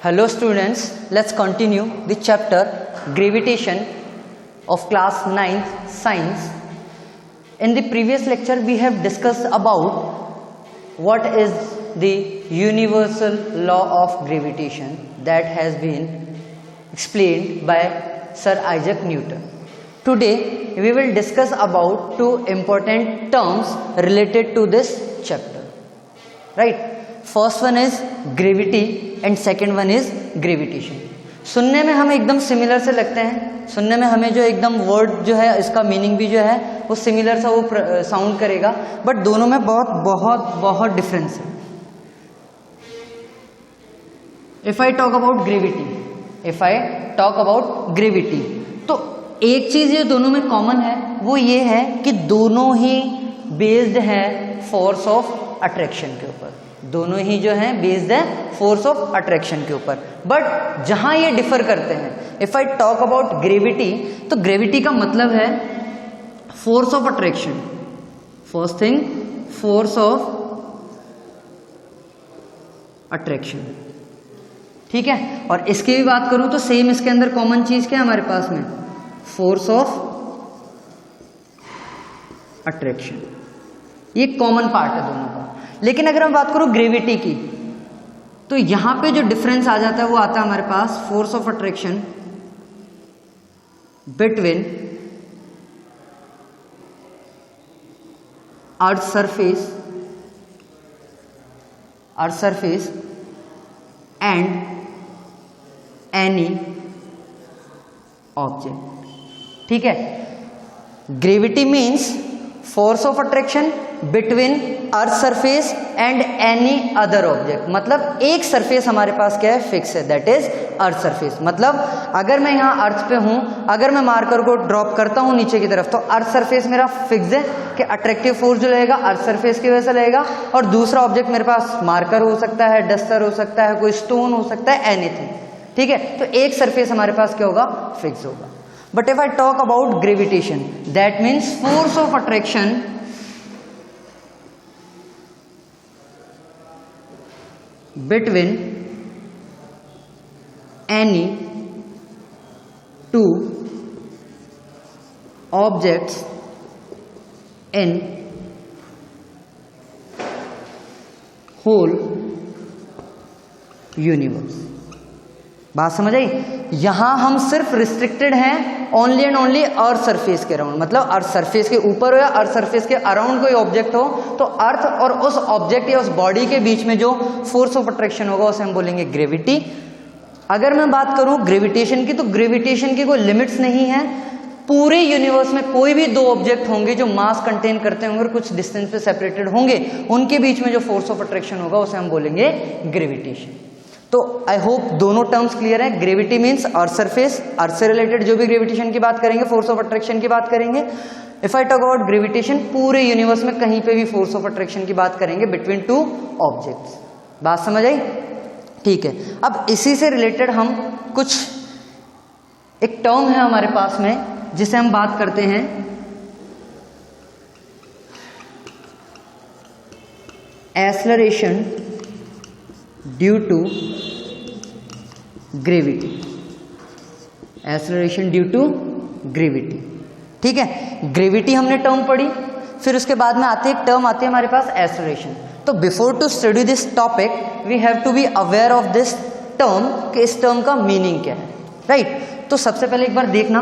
Hello students, let's continue the chapter gravitation of class 9th science. In the previous lecture we have discussed about what is the universal law of gravitation that has been explained by Sir Isaac Newton. Today we will discuss about two important terms related to this chapter. Right? First one is gravity and second one is gravitation. सुनने में हमें एकदम similar से लगते हैं, सुनने में हमें जो एकदम वर्ड जो है इसका मीनिंग भी जो है वो सिमिलर सा वो साउंड करेगा, बट दोनों में बहुत बहुत बहुत डिफरेंस है. If I talk about gravity, तो एक चीज जो दोनों में कॉमन है वो ये है कि दोनों ही बेस्ड है फोर्स ऑफ अट्रैक्शन के ऊपर. दोनों ही जो है बेस्ड है फोर्स ऑफ अट्रैक्शन के ऊपर. बट जहां ये डिफर करते हैं, if I talk about gravity, तो ग्रेविटी का मतलब है force of attraction. First thing, force of attraction. ठीक है. और इसकी भी बात करूं तो सेम इसके अंदर कॉमन चीज क्या है हमारे पास में, फोर्स ऑफ अट्रैक्शन. ये कॉमन पार्ट है दोनों का. लेकिन अगर हम बात करूं ग्रेविटी की, तो यहां पे जो डिफरेंस आ जाता है वो आता है हमारे पास force of attraction between earth surface and any object. ठीक है. Gravity means force of attraction between earth surface and any other object. मतलब एक सरफेस हमारे पास क्या है, फिक्स है, दैट इज अर्थ सरफेस. मतलब अगर मैं यहां अर्थ पे हूं, अगर मैं मार्कर को ड्रॉप करता हूं नीचे की तरफ, तो अर्थ सरफेस मेरा फिक्स है कि अट्रैक्टिव फोर्स जो लगेगा अर्थ सरफेस की वजह से लगेगा. और दूसरा ऑब्जेक्ट मेरे पास मार्कर हो सकता है, डस्टर हो सकता है, कोई स्टोन हो सकता है, एनीथिंग. ठीक है. तो एक सरफेस हमारे पास क्या होगा, फिक्स होगा. But if I talk about gravitation, that means force of attraction between any two objects in whole universe. बात समझ आई. यहां हम सिर्फ रिस्ट्रिक्टेड हैं only and only earth surface के अराउंड. मतलब अर्थ सरफेस के ऊपर हो या अर्थ सरफेस के अराउंड कोई ऑब्जेक्ट हो, तो अर्थ और उस ऑब्जेक्ट या उस बॉडी के बीच में जो फोर्स ऑफ अट्रैक्शन होगा उसे हम बोलेंगे ग्रेविटी. अगर मैं बात करूं ग्रेविटेशन की, तो ग्रेविटेशन की कोई लिमिट्स नहीं है. पूरे यूनिवर्स में कोई भी दो ऑब्जेक्ट होंगे जो मास कंटेन करते होंगे और कुछ डिस्टेंस पे सेपरेटेड होंगे, उनके बीच में जो फोर्स ऑफ अट्रैक्शन होगा उसे हम बोलेंगे ग्रेविटेशन. तो आई होप दोनों टर्म्स क्लियर है. ग्रेविटी मीन्स अर्थ सरफेस, अर्थ से रिलेटेड जो भी ग्रेविटेशन की बात करेंगे, फोर्स ऑफ अट्रैक्शन की बात करेंगे. If I talk about gravitation, पूरे यूनिवर्स में कहीं पे भी फोर्स ऑफ अट्रैक्शन की बात करेंगे बिटवीन टू ऑब्जेक्ट्स. बात समझ आई. ठीक है. अब इसी से रिलेटेड हम कुछ, एक टर्म है हमारे पास में जिसे हम बात करते हैं acceleration due to gravity. Acceleration due to gravity. ठीक है. ग्रेविटी हमने टर्म पढ़ी, फिर उसके बाद में आती है एक टर्म आती है हमारे पास एक्सेलरेशन. तो before to study this topic we have to be aware of this term कि इस टर्म का मीनिंग क्या है. राइट. तो सबसे पहले एक बार देखना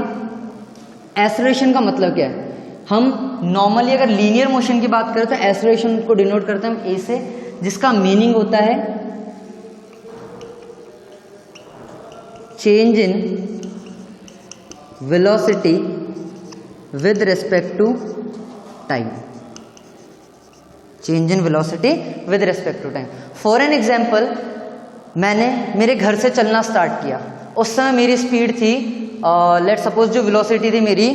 एक्सेलरेशन का मतलब क्या है. हम नॉर्मली अगर लीनियर मोशन की बात करें तो एक्सेलरेशन को डिनोट करते हैं हम ए से, जिसका मीनिंग होता है change in velocity with respect to time. Change in velocity with respect to time. For an example, मैंने मेरे घर से चलना स्टार्ट किया, उस समय मेरी स्पीड थी लेट सपोज जो वेलोसिटी थी मेरी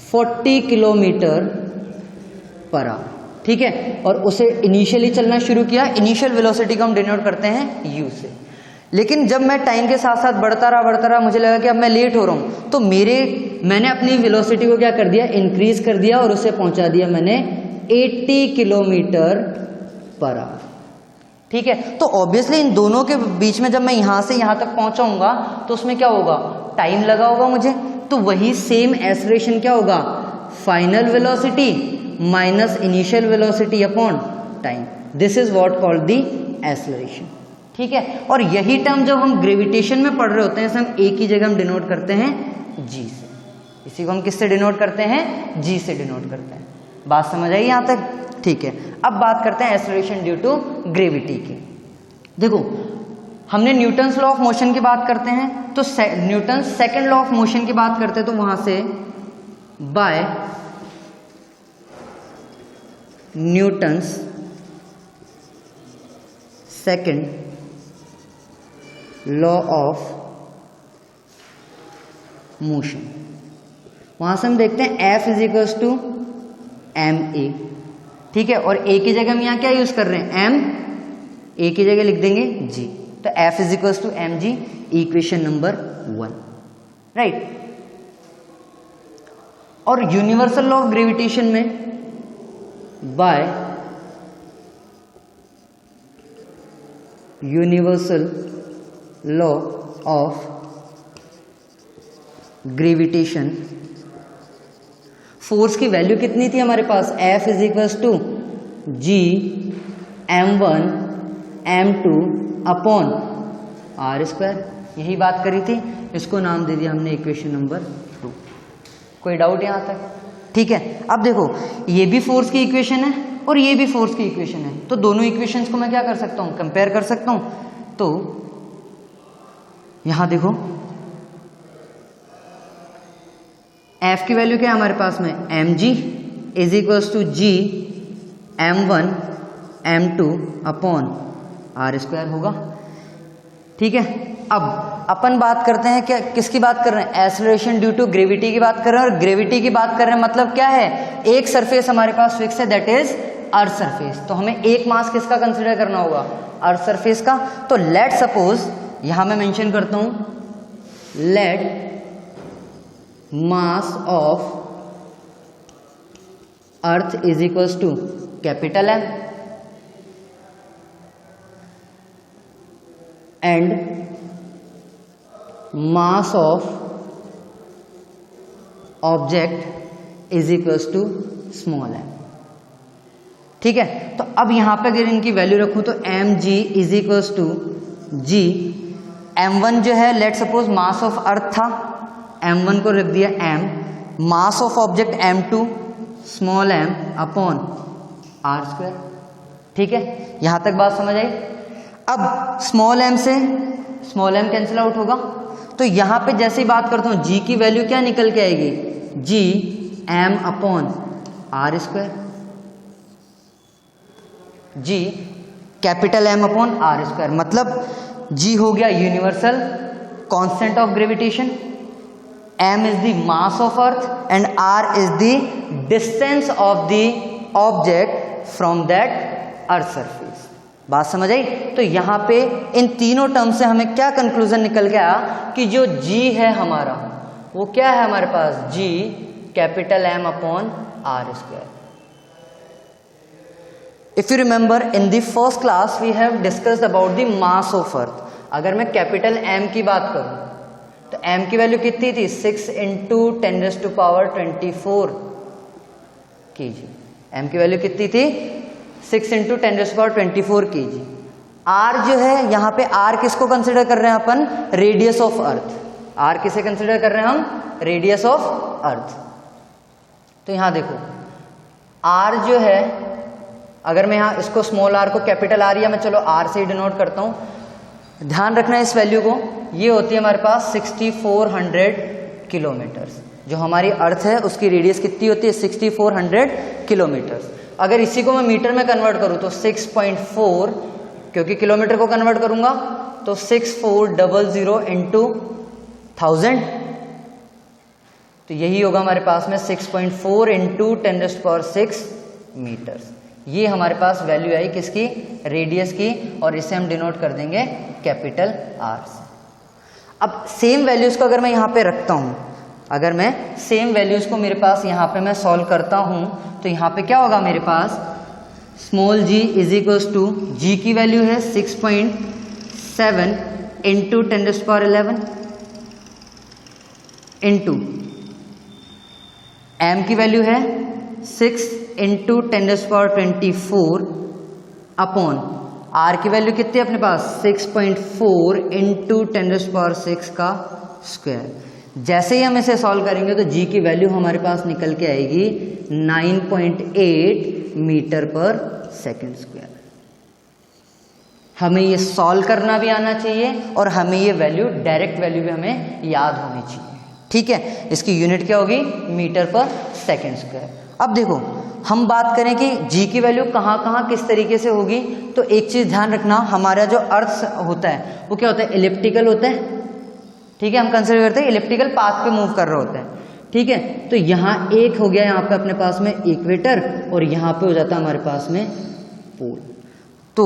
40 किलोमीटर पर आवर. ठीक है. और उसे इनिशियली चलना शुरू किया. इनिशियल वेलोसिटी को हम डिनोट करते हैं यू से. लेकिन जब मैं टाइम के साथ साथ बढ़ता रहा, मुझे लगा कि अब मैं लेट हो रहा हूं, तो मैंने अपनी वेलोसिटी को क्या कर दिया, इंक्रीज कर दिया और उसे पहुंचा दिया मैंने 80 किलोमीटर पर आवर. ठीक है, तो ऑब्वियसली इन दोनों के बीच में जब मैं यहां से यहां तक पहुंचाऊंगा तो उसमें क्या होगा, टाइम लगा होगा मुझे, तो वही सेम एक्सेलरेशन क्या होगा, final velocity minus initial velocity upon time. This is what called the acceleration. ठीक है, और यही टर्म जब हम ग्रेविटेशन में पढ़ रहे होते हैं, हम एक ही जगह हम डिनोट करते हैं जी से। इसी को हम किससे डिनोट करते हैं, जी से डिनोट करते हैं। बात समझ आई यहां तक? ठीक है, अब बात करते हैं एक्सेलरेशन ड्यू टू ग्रेविटी की। देखो, हमने न्यूटन्स लॉ ऑफ मोशन की बात करते हैं, तो Newton's second law of motion की बात करते हैं, तो वहां से by Newton's second law of motion, वहां से हम देखते हैं F is equals to m a. ठीक है, और ए की जगह हम यहां क्या यूज कर रहे हैं, एम, ए की जगह लिख देंगे जी, तो F is equals to M G, equation number 1, right. और यूनिवर्सल लॉ ऑफ ग्रेविटेशन में by universal law of gravitation, force की वैल्यू कितनी थी हमारे पास, F is equals to G m1 m2 upon R square, यही बात करी थी, इसको नाम दे दिया हमने इक्वेशन नंबर 2। कोई डाउट यहां तक? ठीक है, अब देखो ये भी फोर्स की इक्वेशन है और ये भी फोर्स की इक्वेशन है, तो दोनों इक्वेशंस को मैं क्या कर सकता हूं, कंपेयर कर सकता हूं। तो यहां देखो F की वैल्यू क्या है हमारे पास में, mg is equals to G m1 m2 upon R square होगा। ठीक है, अब अपन बात करते हैं क्या, किसकी बात कर रहे हैं, एक्सेलरेशन ड्यू टू ग्रेविटी की बात कर रहे हैं, और ग्रेविटी की बात कर रहे हैं मतलब क्या है, एक सरफेस हमारे पास फिक्स है, दैट इज अर्थ सरफेस, तो हमें एक मास किसका कंसिडर करना होगा, अर्थ सरफेस का। तो लेट सपोज यहां मैं मेंशन करता हूं, let mass of Earth is equals to capital M and mass of object is equals to small m। ठीक है, तो अब यहां पे अगर इनकी वैल्यू रखूं तो mg is equals to G, m1 जो है let suppose mass of Earth था, m1 को रख दिया m, mass of object m2 small m upon R square. ठीक है, यहां तक बात समझ आई। अब स्मॉल m से स्मॉल m कैंसिल आउट होगा, तो यहां पे जैसे ही बात करता हूं g की वैल्यू क्या निकल के आएगी, g m upon R square, g capital M upon R square, मतलब g हो गया universal constant of gravitation, m is the mass of Earth and r is the distance of the object from that Earth surface. बात समझ आई? तो यहां पे इन तीनों term से हमें क्या कंक्लूजन निकल गया कि जो g है हमारा वो क्या है हमारे पास, g capital M upon R square. If you remember in the first class we have discussed about the mass of earth। अगर मैं कैपिटल M की बात करूं तो M की वैल्यू कितनी थी, 6 इंटू 10⁻24 kg। M की वैल्यू कितनी थी, 6 इंटू 10⁻24 kg। R जो है यहाँ पे R किसको कंसिडर कर रहे हैं अपन, रेडियस ऑफ अर्थ। R किसे कंसिडर कर रहे हैं हम, रेडियस ऑफ अर्थ। तो यहां देखो R जो है, अगर मैं यहाँ इसको स्मॉल r को कैपिटल R या मैं चलो R से ही डिनोट करता हूँ, ध्यान रखना है इस वैल्यू को, ये होती है हमारे पास 6400 किलोमीटर। जो हमारी अर्थ है उसकी रेडियस कितनी होती है, 6400 किलोमीटर। अगर इसी को मैं मीटर में कन्वर्ट करूँ तो 6.4, क्योंकि किलोमीटर को कन्वर्ट करूंगा तो 6400 इंटू 1000, तो यही होगा हमारे पास में 6.4 इंटू 10⁻6 मीटर। ये हमारे पास वैल्यू आई किसकी, रेडियस की, और इसे हम डिनोट कर देंगे कैपिटल R से। अब सेम वैल्यूज को अगर मैं यहाँ पे रखता हूँ, अगर मैं सेम वैल्यूज को मेरे पास यहाँ पे मैं सॉल्व करता हूँ तो यहाँ पे क्या होगा मेरे पास, small g is equals to, g की वैल्यू है 6.7 इंटू 10⁻11 इंटू m की वैल्यू है 6 इंटू 10⁻24 अपॉन r की वैल्यू कितनी है अपने पास 6.4 इंटू 10⁻6 का स्क्वायर। जैसे ही हम इसे सॉल्व करेंगे तो g की वैल्यू हमारे पास निकल के आएगी 9.8 मीटर पर सेकेंड स्क्वायर। हमें ये सॉल्व करना भी आना चाहिए और हमें ये वैल्यू, डायरेक्ट वैल्यू भी हमें याद होनी चाहिए। ठीक है, इसकी यूनिट क्या होगी, मीटर पर सेकेंड स्क्वायर। अब देखो हम बात करें कि g की वैल्यू कहाँ कहाँ किस तरीके से होगी, तो एक चीज ध्यान रखना, हमारा जो अर्थ होता है वो क्या होता है, इलिप्टिकल होता है। ठीक है, हम कंसिडर करते हैं इलिप्टिकल पाथ पे मूव कर रहा होता है। ठीक है, तो यहाँ एक हो गया यहाँ पे अपने पास में इक्वेटर और यहाँ पे हो जाता है हमारे पास में पोल। तो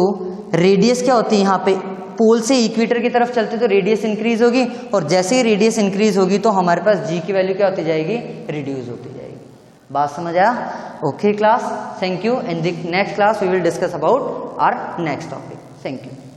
रेडियस क्या होती है, यहाँ पे पोल से इक्वेटर की तरफ चलते तो रेडियस इंक्रीज होगी और जैसे ही रेडियस इंक्रीज होगी तो हमारे पास जी की वैल्यू क्या होती जाएगी, रिड्यूस होती जाएगी। बात समझ आया? Okay class, thank you. In the next class we will discuss about our next topic. Thank you.